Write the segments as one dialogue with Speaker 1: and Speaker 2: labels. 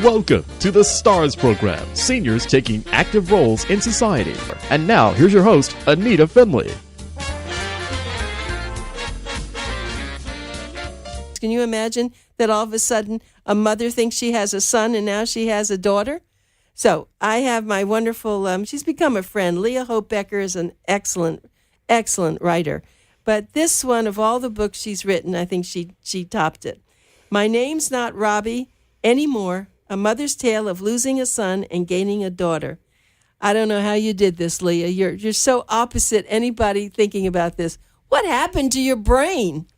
Speaker 1: Welcome to the STARS program, seniors taking active roles in society. And now, here's your host, ANITA FINLEY.
Speaker 2: Can you imagine that all of a sudden a mother thinks she has a son and now she has a daughter? So I have my wonderful, she's become a friend. LEA Becker is an excellent writer. But this one, of all the books she's written, I think she topped it. My Name's Not Robbie Anymore, A Mother's Tale of Losing a Son and Gaining a Daughter. I don't know how you did this, LEA. You're so opposite anybody thinking about this. What happened to your brain?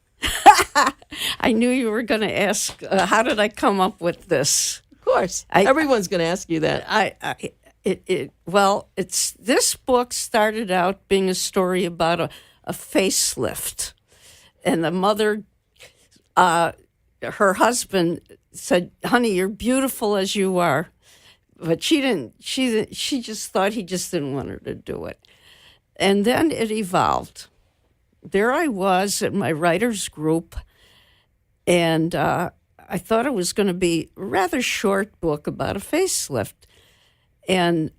Speaker 3: I knew you were going to ask, how did I come up with this?
Speaker 2: Of course. Everyone's going to ask you that.
Speaker 3: This book started out being a story about a facelift. And the mother, her husband said, honey, you're beautiful as you are. But she just thought he just didn't want her to do it. And then it evolved. There I was at my writer's group, and I thought it was going to be a rather short book about a facelift. And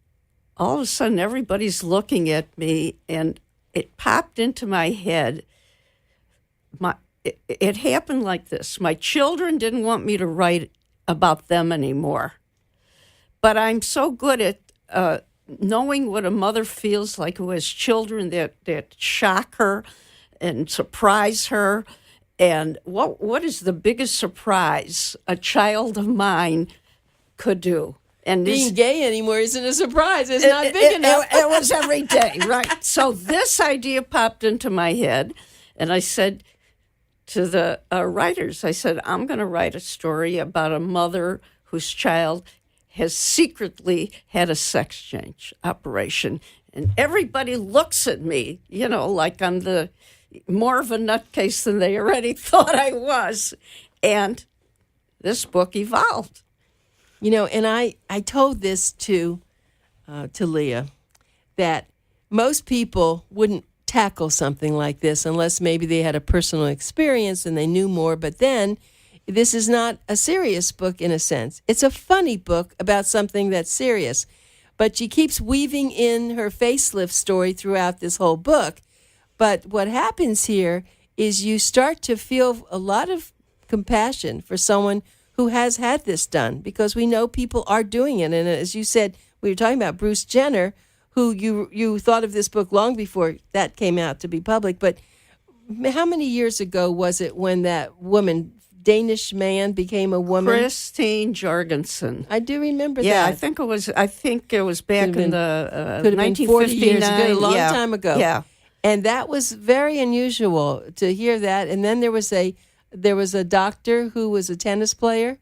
Speaker 3: all of a sudden, everybody's looking at me, and it popped into my head. It happened like this. My children didn't want me to write about them anymore. But I'm so good at knowing what a mother feels like who has children that shock her and surprise her. And what is the biggest surprise a child of mine could do? And
Speaker 2: being gay anymore isn't a surprise. It's not big enough.
Speaker 3: It was every day, right? So this idea popped into my head, and I said to the writers, I said, I'm going to write a story about a mother whose child has secretly had a sex change operation. And everybody looks at me, like I'm more of a nutcase than they already thought I was. And this book evolved.
Speaker 2: And I told this to LEA, that most people wouldn't tackle something like this unless maybe they had a personal experience and they knew more. But then this is not a serious book in a sense. It's a funny book about something that's serious. But she keeps weaving in her facelift story throughout this whole book. But what happens here is you start to feel a lot of compassion for someone who has had this done, because we know people are doing it. And as you said, we were talking about Bruce Jenner, who you thought of this book long before that came out to be public. But how many years ago was it when that woman, Danish man, became a woman?
Speaker 3: Christine Jorgensen.
Speaker 2: I do remember that.
Speaker 3: Yeah, I think it was back in the 1959.
Speaker 2: 40 years ago, a long time ago.
Speaker 3: Yeah.
Speaker 2: And that was very unusual to hear that. And then there was a doctor who was a tennis player.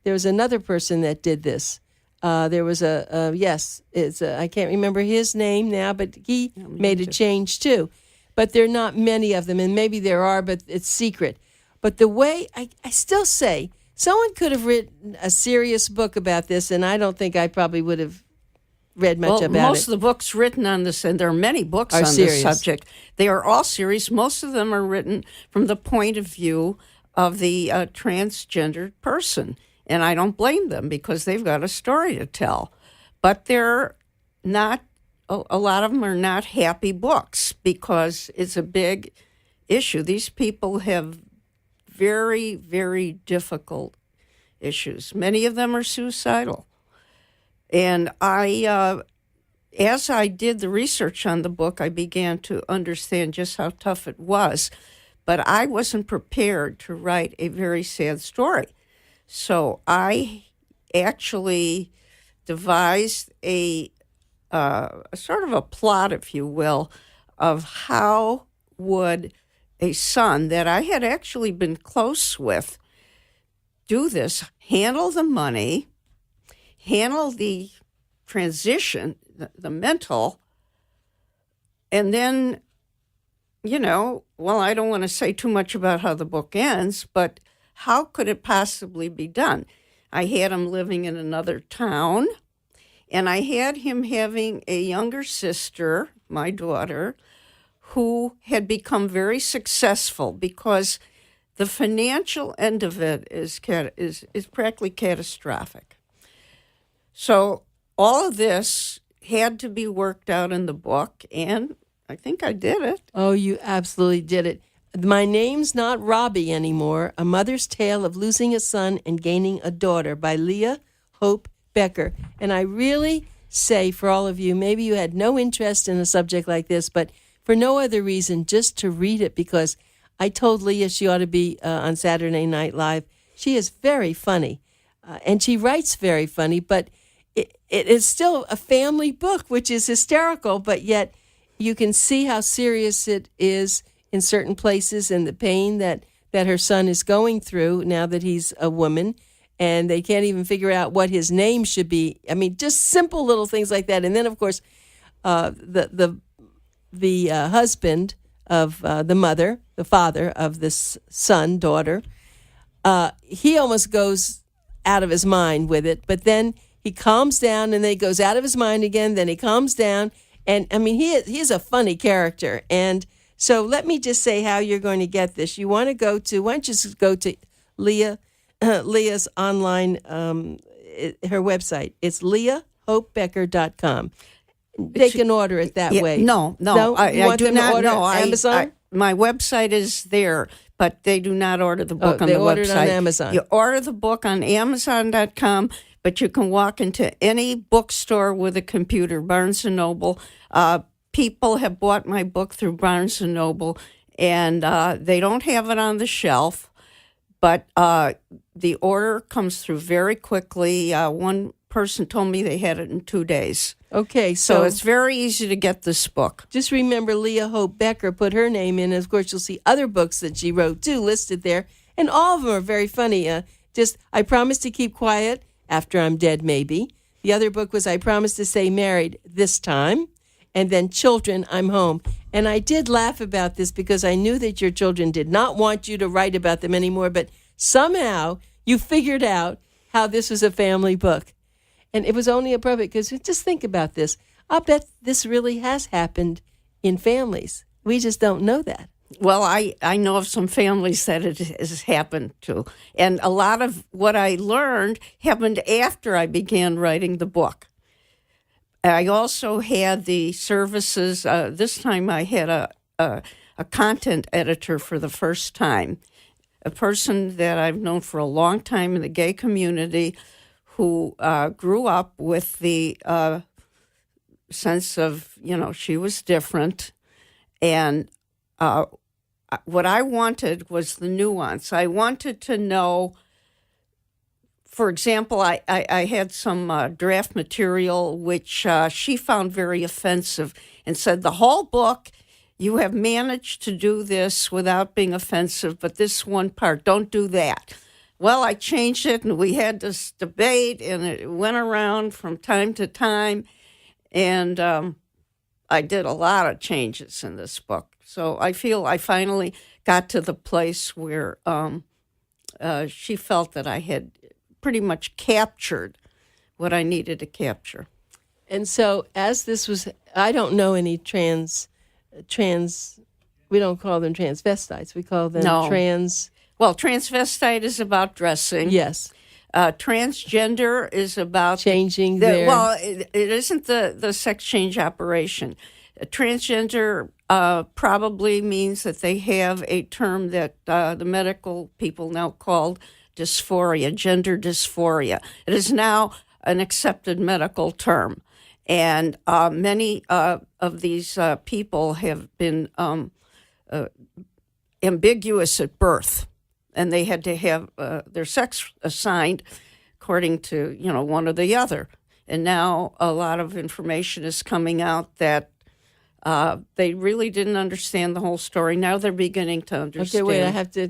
Speaker 2: There was another person that did this. There was I can't remember his name now, but he made a change too. But there are not many of them, and maybe there are, but it's secret. But the way, I still say, someone could have written a serious book about this, and I don't think I probably would have read much about it.
Speaker 3: Most of the books written on this, and there are many books on this subject, they are all serious. Most of them are written from the point of view of the transgendered person. And I don't blame them, because they've got a story to tell. But they're not, a lot of them are not happy books, because it's a big issue. These people have very, very difficult issues. Many of them are suicidal. And as I did the research on the book, I began to understand just how tough it was. But I wasn't prepared to write a very sad story. So I actually devised a sort of a plot, if you will, of how would a son that I had actually been close with do this, handle the money, handle the transition, the mental, and then, I don't want to say too much about how the book ends, but how could it possibly be done? I had him living in another town, and I had him having a younger sister, my daughter, who had become very successful, because the financial end of it is practically catastrophic. So all of this had to be worked out in the book, and I think I did it.
Speaker 2: Oh, you absolutely did it. My Name's Not Robbie Anymore, A Mother's Tale of Losing a Son and Gaining a Daughter by LEA Hope Becker. And I really say for all of you, maybe you had no interest in a subject like this, but for no other reason, just to read it, because I told LEA she ought to be on Saturday Night Live. She is very funny, and she writes very funny, but it is still a family book, which is hysterical, but yet you can see how serious it is in certain places and the pain that her son is going through now that he's a woman, and they can't even figure out what his name should be. I mean, just simple little things like that. And then, of course, the husband of the mother, the father of this son, daughter, he almost goes out of his mind with it, but then he calms down, and then he goes out of his mind again, then he calms down. And, I mean, he is a funny character. And so let me just say how you're going to get this. You want to why don't you just go to Leah's online, her website. It's leahopebecker.com. They can order it that way.
Speaker 3: No, I do not order Amazon? My website is there, but they do not order the book on the website. They order it on
Speaker 2: Amazon.
Speaker 3: You order the book on Amazon.com, but you can walk into any bookstore with a computer, Barnes & Noble. People have bought my book through Barnes & Noble, and they don't have it on the shelf, but the order comes through very quickly. One person told me they had it in 2 days.
Speaker 2: Okay,
Speaker 3: so it's very easy to get this book.
Speaker 2: Just remember LEA Hope Becker, put her name in, and of course you'll see other books that she wrote too listed there, and all of them are very funny. I Promise to Keep Quiet, After I'm Dead Maybe. The other book was I Promise to Stay Married This Time, and then Children, I'm Home. And I did laugh about this because I knew that your children did not want you to write about them anymore, but somehow you figured out how this was a family book. And it was only appropriate because just think about this. I'll bet this really has happened in families. We just don't know that.
Speaker 3: Well, I know of some families that it has happened to. And a lot of what I learned happened after I began writing the book. I also had the services. This time I had a content editor for the first time, a person that I've known for a long time in the gay community who grew up with the sense of, she was different. And what I wanted was the nuance. I wanted to know, for example, I had some draft material which she found very offensive and said, the whole book, you have managed to do this without being offensive, but this one part, don't do that. Well, I changed it, and we had this debate, and it went around from time to time, and I did a lot of changes in this book. So I feel I finally got to the place where she felt that I had pretty much captured what I needed to capture.
Speaker 2: And so as this was, I don't know any trans, we don't call them transvestites. We call them trans.
Speaker 3: Well, transvestite is about dressing.
Speaker 2: Yes.
Speaker 3: Transgender is about
Speaker 2: changing their...
Speaker 3: Well, it isn't the sex change operation. Transgender probably means that they have a term that the medical people now call dysphoria, gender dysphoria. It is now an accepted medical term. And many of these people have been ambiguous at birth. And they had to have their sex assigned according to, one or the other. And now a lot of information is coming out that they really didn't understand the whole story. Now they're beginning to understand.
Speaker 2: Okay, wait, I have to,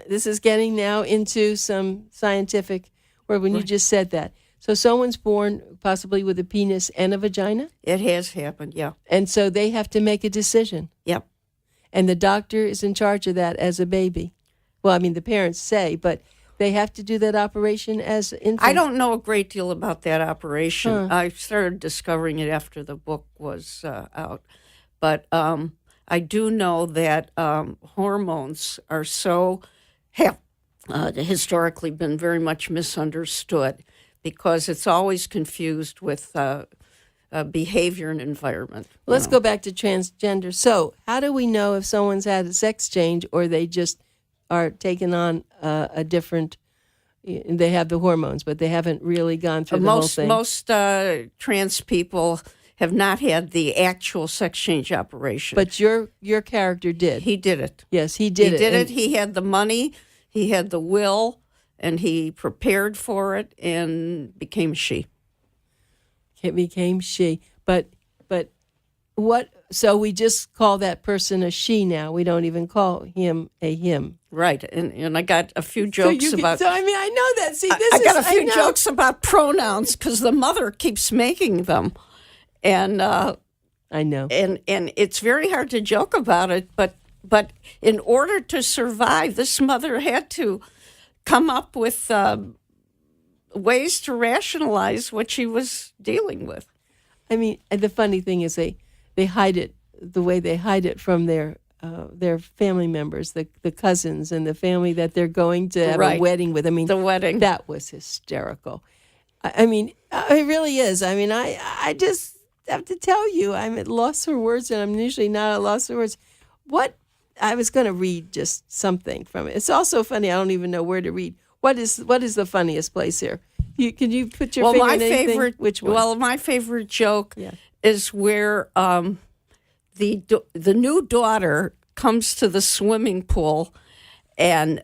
Speaker 2: this is getting now into some scientific word when you just said that. So someone's born possibly with a penis and a vagina?
Speaker 3: It has happened, yeah.
Speaker 2: And so they have to make a decision.
Speaker 3: Yep.
Speaker 2: And the doctor is in charge of that as a baby. Well, I mean, the parents say, but they have to do that operation as infants.
Speaker 3: I don't know a great deal about that operation. I started discovering it after the book was out. But I do know that hormones are have historically been very much misunderstood, because it's always confused with behavior and environment.
Speaker 2: Let's go back to transgender. So how do we know if someone's had a sex change or they just are taking on a different, they have the hormones, but they haven't really gone through the whole thing?
Speaker 3: Most trans people have not had the actual sex change operation.
Speaker 2: But your character did.
Speaker 3: He did it.
Speaker 2: Yes, he did it.
Speaker 3: He did it. He had the money, he had the will, and he prepared for it and became she.
Speaker 2: It became she. But what, so we just call that person a she now. We don't even call him a him.
Speaker 3: Right. And I got a few jokes about...
Speaker 2: So, I mean, I know that. See,
Speaker 3: I got a few jokes about pronouns because the mother keeps making them. And
Speaker 2: I know.
Speaker 3: And it's very hard to joke about it, but in order to survive, this mother had to come up with ways to rationalize what she was dealing with.
Speaker 2: I mean, the funny thing is they hide it the way they hide it from their family members, the cousins and the family that they're going to have a wedding with. I mean,
Speaker 3: the wedding.
Speaker 2: That was hysterical. I mean, it really is. I mean, I just have to tell you, I'm at loss for words, and I'm usually not at loss for words. What I was going to read just something from it. It's also funny. I don't even know where to read. What is the funniest place here? Can you put your finger in anything?
Speaker 3: Favorite.
Speaker 2: Which one?
Speaker 3: Well, my favorite joke is where the new daughter comes to the swimming pool, and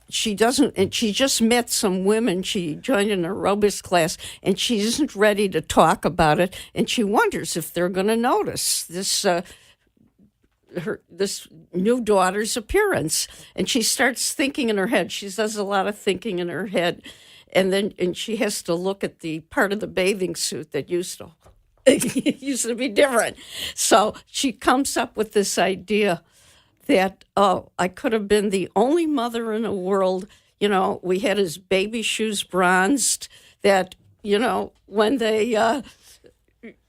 Speaker 3: she just met some women. She joined an aerobics class, and she isn't ready to talk about it, and she wonders if they're going to notice this new daughter's appearance. And she starts thinking in her head. She does a lot of thinking in her head, and she has to look at the part of the bathing suit that used to be different. So she comes up with this idea that, I could have been the only mother in the world. You know, we had his baby shoes bronzed, that, you know, when they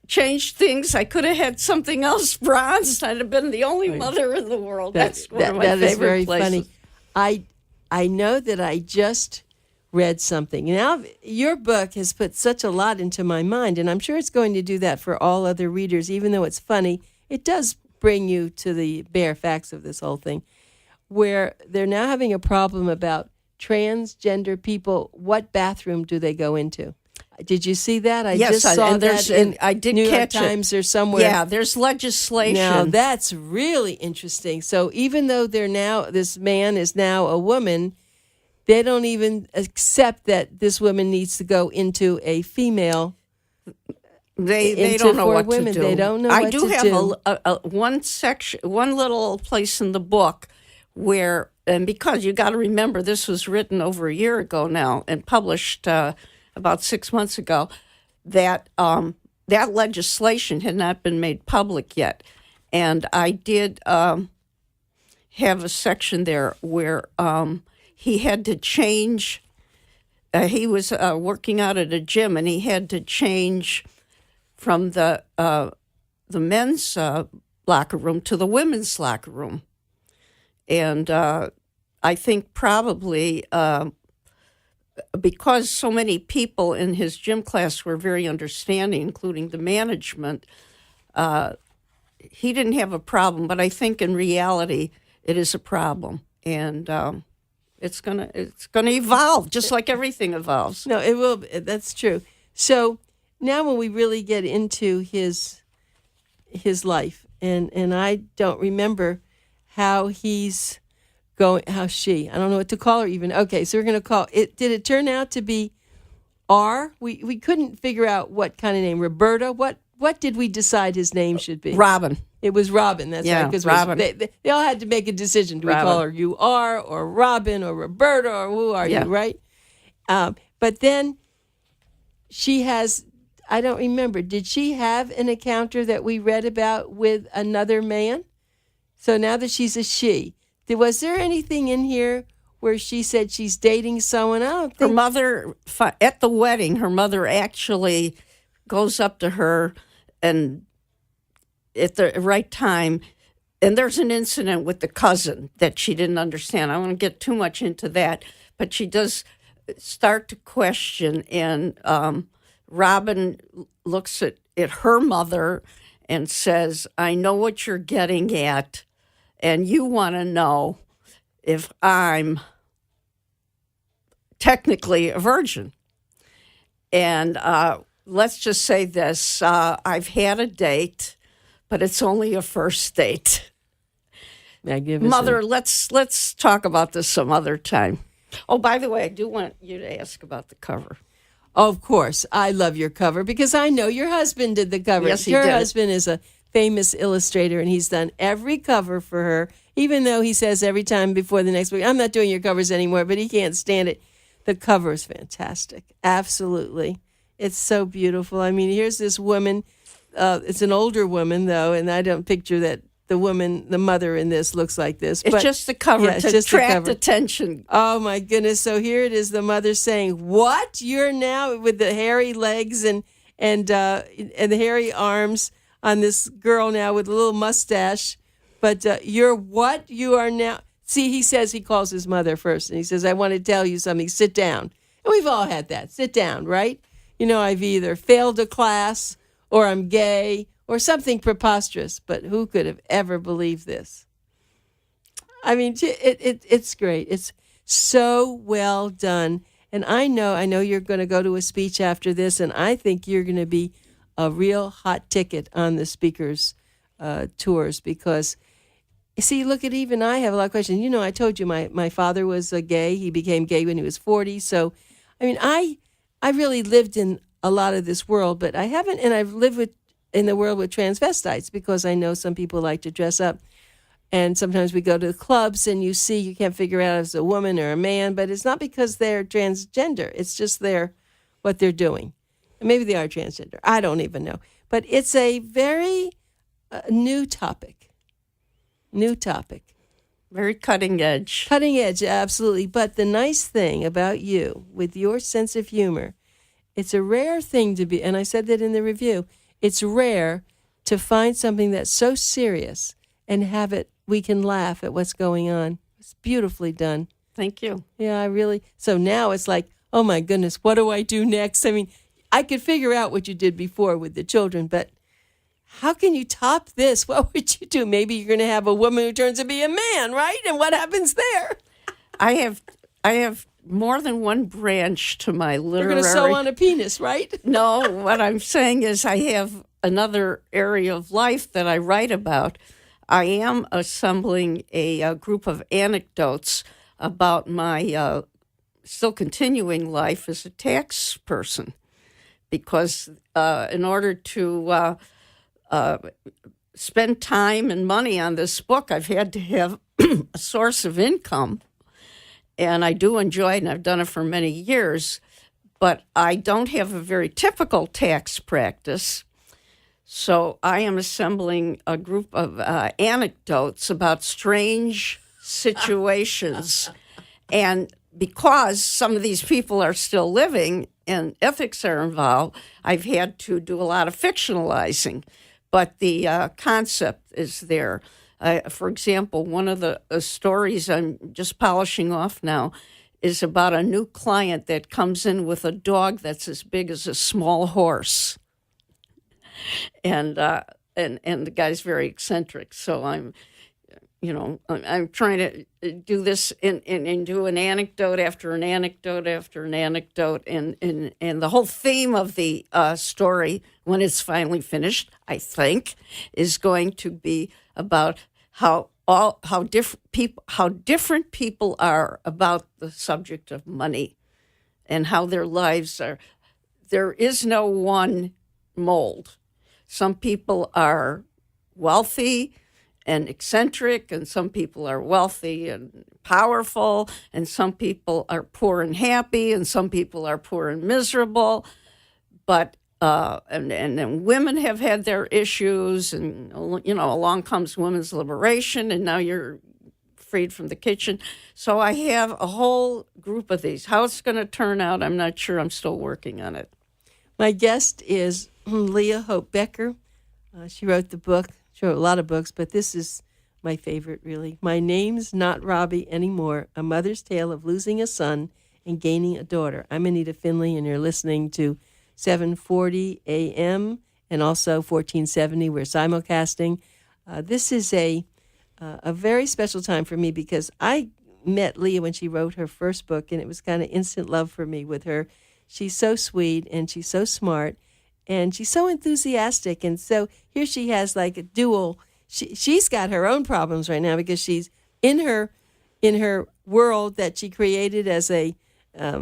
Speaker 3: changed things, I could have had something else bronzed. I'd have been the only mother in the world. That's one of my favorite
Speaker 2: That is very
Speaker 3: places.
Speaker 2: funny. I know that I just read something. Now, your book has put such a lot into my mind, and I'm sure it's going to do that for all other readers. Even though it's funny, it does bring you to the bare facts of this whole thing, where they're now having a problem about transgender people. What bathroom do they go into? Did you see that? I
Speaker 3: yes,
Speaker 2: just saw that in
Speaker 3: I did
Speaker 2: New York
Speaker 3: catch
Speaker 2: Times or somewhere.
Speaker 3: Yeah, there's legislation.
Speaker 2: Now, that's really interesting. So even though this man is now a woman, they don't even accept that this woman needs to go into a female.
Speaker 3: They don't know what to do.
Speaker 2: They don't know what to do.
Speaker 3: I do have one section, one little place in the book where, and because you got to remember, this was written over a year ago now and published about 6 months ago, that that legislation had not been made public yet. And I did have a section there where he had to change. He was working out at a gym, and he had to change from the men's locker room to the women's locker room. And I think probably because so many people in his gym class were very understanding, including the management, he didn't have a problem. But I think in reality, it is a problem. And it's gonna evolve, just like everything evolves.
Speaker 2: No, it will. That's true. So now when we really get into his life, and I don't remember how he's going, I don't know what to call her even. Okay, so we're going to call it. Did it turn out to be R? We couldn't figure out what kind of name. Roberta? What did we decide his name should be?
Speaker 3: Robin.
Speaker 2: It was Robin. That's right. Because
Speaker 3: Robin.
Speaker 2: They all had to make a decision. Do we call her you are or Robin or Roberta or who are you, right? But then she has, I don't remember, did she have an encounter that we read about with another man? So now that she's a she, was there anything in here where she said she's dating someone else?
Speaker 3: Her mother, at the wedding, her mother actually goes up to her and at the right time, and there's an incident with the cousin that she didn't understand. I don't want to get too much into that, but she does start to question, and Robin looks at her mother and says, I know what you're getting at, and you want to know if I'm technically a virgin. And let's just say this, I've had a date, but it's only a first date.
Speaker 2: Magnificent.
Speaker 3: Mother, let's talk about this some other time. Oh, by the way, I do want you to ask about the cover.
Speaker 2: Of course. I love your cover because I know your husband did the cover.
Speaker 3: Yes, he
Speaker 2: Your
Speaker 3: did.
Speaker 2: husband is a famous illustrator, and he's done every cover for her, even though he says every time before the next week, I'm not doing your covers anymore, but he can't stand it. The cover is fantastic. Absolutely. It's so beautiful. I mean, here's this woman. It's an older woman, though, and I don't picture that the woman, the mother in this looks like this.
Speaker 3: It's just the cover to attract attention.
Speaker 2: Oh, my goodness. So here it is, the mother saying, what? You're now with the hairy legs and the hairy arms on this girl now with a little mustache. But you're what? You are now. See, he calls his mother first, and he says, I want to tell you something. Sit down. And we've all had that. Sit down, right? You know, I've either failed a class or I'm gay or something preposterous, but who could have ever believed this? I mean, it's great. It's so well done. And I know you're going to go to a speech after this, and I think you're going to be a real hot ticket on the speakers' tours because, see, look at even I have a lot of questions. You know, I told you my father was gay. He became gay when he was 40. So, I mean, I really lived in a lot of this world, but I haven't, and I've lived in the world with transvestites because I know some people like to dress up. And sometimes we go to the clubs and you can't figure out if it's a woman or a man, but it's not because they're transgender. It's just what they're doing. And maybe they are transgender. I don't even know. But it's a very new topic. New topic.
Speaker 3: Very cutting edge.
Speaker 2: Cutting edge, absolutely. But the nice thing about you, with your sense of humor, it's a rare thing to be, and I said that in the review, it's rare to find something that's so serious and we can laugh at what's going on. It's beautifully done.
Speaker 3: Thank you.
Speaker 2: Yeah, so now it's like, oh my goodness, what do I do next? I mean, I could figure out what you did before with the children, but how can you top this? What would you do? Maybe you're going to have a woman who turns to be a man, right? And what happens there?
Speaker 3: I have more than one branch to my literary...
Speaker 2: You're going to sew on a penis, right?
Speaker 3: No, what I'm saying is I have another area of life that I write about. I am assembling a group of anecdotes about my still continuing life as a tax person because in order to spend time and money on this book, I've had to have a source of income. And I do enjoy it, and I've done it for many years, but I don't have a very typical tax practice. So I am assembling a group of anecdotes about strange situations. And because some of these people are still living and ethics are involved, I've had to do a lot of fictionalizing. But the concept is there. For example, one of the stories I'm just polishing off now is about a new client that comes in with a dog that's as big as a small horse, and the guy's very eccentric. So I'm trying to do this and do an anecdote after an anecdote after an anecdote, and the whole theme of the story, when it's finally finished, I think, is going to be about how different people are about the subject of money, and how their lives are. There is no one mold. Some people are wealthy and eccentric, and some people are wealthy and powerful, and some people are poor and happy, and some people are poor and miserable. But and women have had their issues, and along comes women's liberation, and now you're freed from the kitchen. So I have a whole group of these. How it's going to turn out, I'm not sure. I'm still working on it.
Speaker 2: My guest is Leah Hope Becker. She wrote the book. She wrote a lot of books, but this is my favorite, really. My Name's Not Robbie Anymore, A Mother's Tale of Losing a Son and Gaining a Daughter. I'm Anita Finley, and you're listening to 740 AM and also 1470. We're simulcasting. This is a very special time for me because I met Leah when she wrote her first book, and it was kind of instant love for me with her. She's so sweet, and she's so smart, and she's so enthusiastic. And so here she has like a dual. She's got her own problems right now because she's in her world that she created as a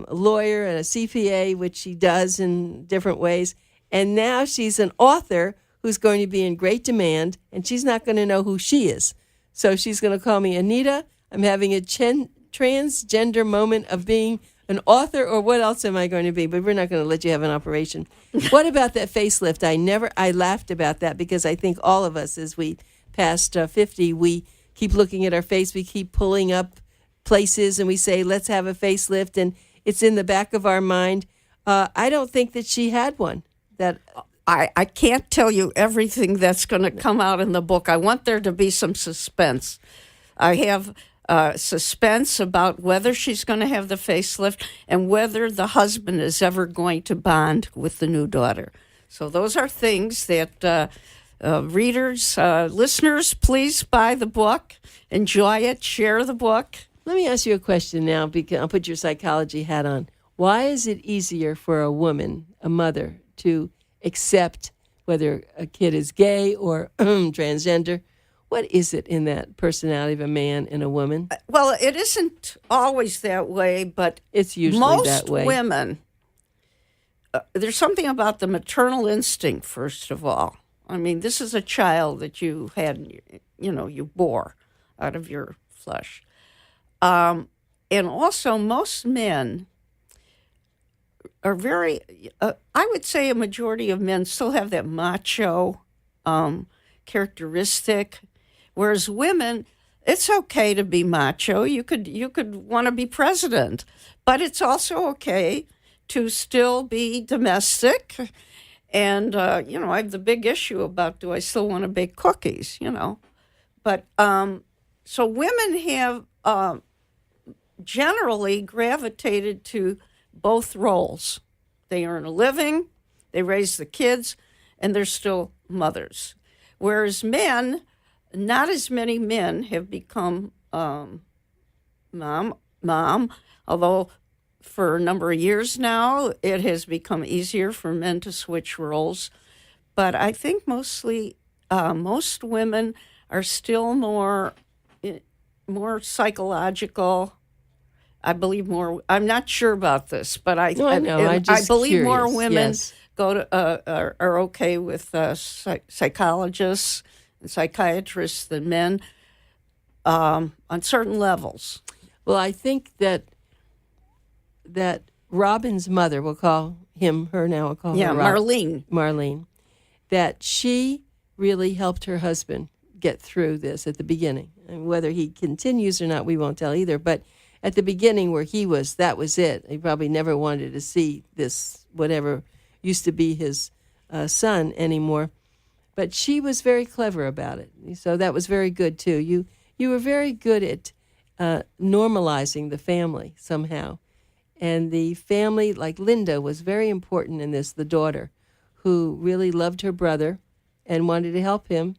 Speaker 2: lawyer and a CPA, which she does in different ways. And now she's an author who's going to be in great demand, and she's not going to know who she is. So she's going to call me Anita. I'm having a transgender moment of being an author, or what else am I going to be? But we're not going to let you have an operation. What about that facelift? I laughed about that because I think all of us, as we passed 50, we keep looking at our face, we keep pulling up places, and we say, let's have a facelift, and it's in the back of our mind. I don't think that she had one. That
Speaker 3: I can't tell you everything that's going to come out in the book. I want there to be some suspense. I have suspense about whether she's going to have the facelift and whether the husband is ever going to bond with the new daughter. So those are things that readers, listeners, please buy the book, enjoy it, share the book.
Speaker 2: Let me ask you a question now, because I'll put your psychology hat on. Why is it easier for a woman, a mother, to accept whether a kid is gay or transgender? What is it in that personality of a man and a woman?
Speaker 3: Well, it isn't always that way, but
Speaker 2: it's usually that way.
Speaker 3: Most women, there's something about the maternal instinct, first of all. I mean, this is a child that you had, you bore out of your flesh. And also, most men are very, I would say a majority of men still have that macho characteristic, whereas women, it's okay to be macho. You could want to be president, but it's also okay to still be domestic. And, I have the big issue about, do I still want to bake cookies, But so women have generally gravitated to both roles. They earn a living, they raise the kids, and they're still mothers. Whereas men, not as many men have become mom, although for a number of years now, it has become easier for men to switch roles. But I think mostly most women are still more psychological. I believe more. I'm not sure about this, but I believe curious. More women go to are okay with psychologists and psychiatrists than men on certain levels.
Speaker 2: Well, I think that Robin's mother, we'll call him her now. We'll call her Marlene. That she really helped her husband get through this at the beginning. And whether he continues or not, we won't tell either. But at the beginning where he was, that was it. He probably never wanted to see this, whatever used to be his son anymore. But she was very clever about it. So that was very good, too. You were very good at normalizing the family somehow. And the family, like Linda, was very important in this, the daughter, who really loved her brother and wanted to help him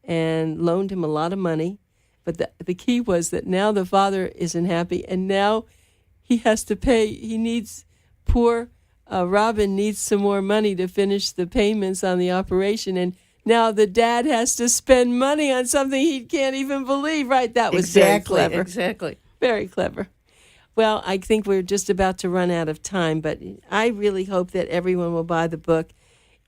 Speaker 2: and loaned him a lot of money. But the key was that now the father isn't happy, and now he has to pay. He needs, poor Robin needs some more money to finish the payments on the operation, and now the dad has to spend money on something he can't even believe. Right? That was very clever.
Speaker 3: Exactly.
Speaker 2: Very clever. Well, I think we're just about to run out of time, but I really hope that everyone will buy the book.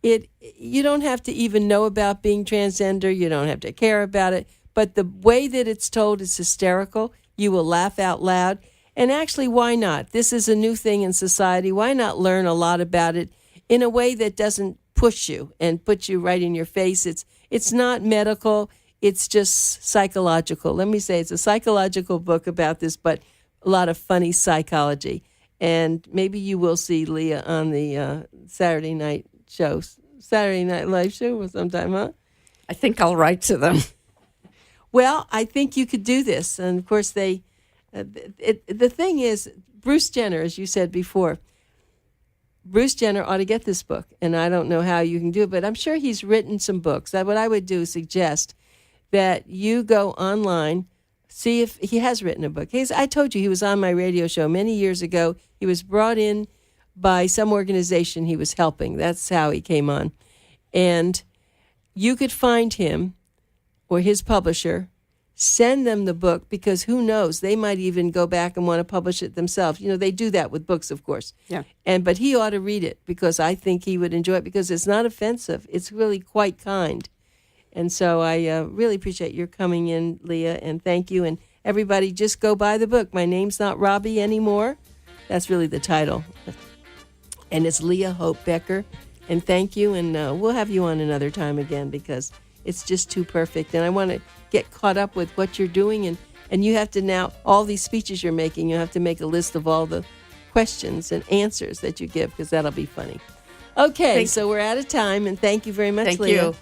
Speaker 2: You don't have to even know about being transgender. You don't have to care about it. But the way that it's told is hysterical. You will laugh out loud. And actually, why not? This is a new thing in society. Why not learn a lot about it in a way that doesn't push you and put you right in your face? It's not medical. It's just psychological. Let me say it's a psychological book about this, but a lot of funny psychology. And maybe you will see Leah on the Saturday Night Live show sometime, huh?
Speaker 3: I think I'll write to them.
Speaker 2: Well, I think you could do this. And, of course, the thing is, Bruce Jenner, as you said before, Bruce Jenner ought to get this book, and I don't know how you can do it, but I'm sure he's written some books. What I would do is suggest that you go online, see if he has written a book. I told you he was on my radio show many years ago. He was brought in by some organization he was helping. That's how he came on. And you could find him or his publisher, send them the book, because who knows, they might even go back and want to publish it themselves. You know, they do that with books, of course.
Speaker 3: Yeah.
Speaker 2: But he ought to read it, because I think he would enjoy it, because it's not offensive. It's really quite kind. And so I really appreciate your coming in, Leah, and thank you. And everybody, just go buy the book. My name's not Robbie anymore. That's really the title. And it's Leah Hope Becker. And thank you, and we'll have you on another time again, because it's just too perfect. And I want to get caught up with what you're doing. And you have to now, all these speeches you're making, you have to make a list of all the questions and answers that you give, because that'll be funny. Okay, so we're out of time, and thank you very much, Leah.
Speaker 3: Thank you.